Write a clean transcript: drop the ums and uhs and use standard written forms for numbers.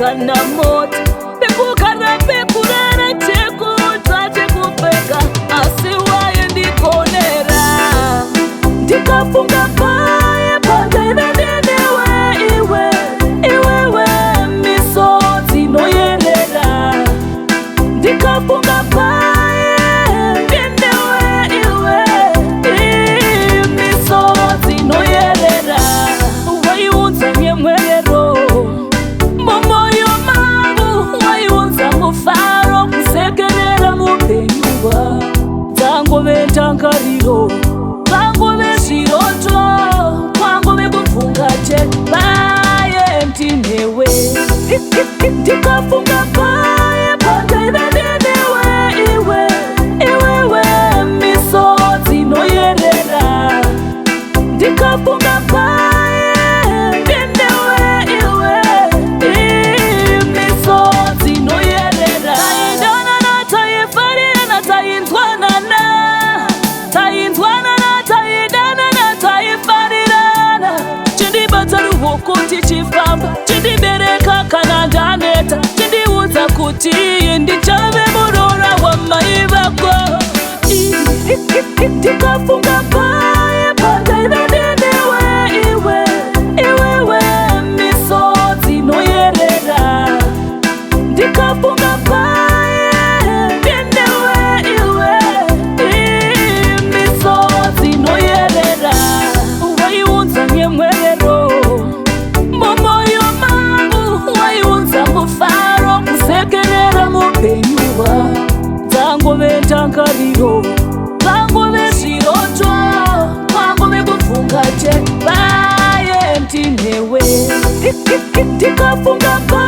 kana moto pekugara pekurara chekudya chekupfeka asi waindikonera ndikafunga paye pandaive nenewe iwewe misodzi inoyerera ndikafunga paye nenewe iwe misodzi inoyerera waiunza nyemwerero momoyo mangu waiunza mufaro kusekerera mupenyuwa dzangove ndangariro vangove zviroto kwangove kufunga chete paye ndinewe ndikafunga paye pandaive nenewe iwewe misodzi inoyerera ndikafunga paye nenewe iwe misodzi inoyerera taindanana taifarirana tainzwanana taidanana taifarirana chindibata ruoko tichifamba chindibereka kana ndaneta chindiudza kuti ndichave murora wamai vako ndikafunga paye pandaive nenewe iwewe misodzi inoyerera ndikafunga paye nenewe iwe misodzi inoyerera waiunza nyemwerero momoyo mangu waiunza mufaro kusekerera mupenyuwa dzangove ndangariro vangove zviroto kwangove kufunga chete paye ndinewe ndikafunga paye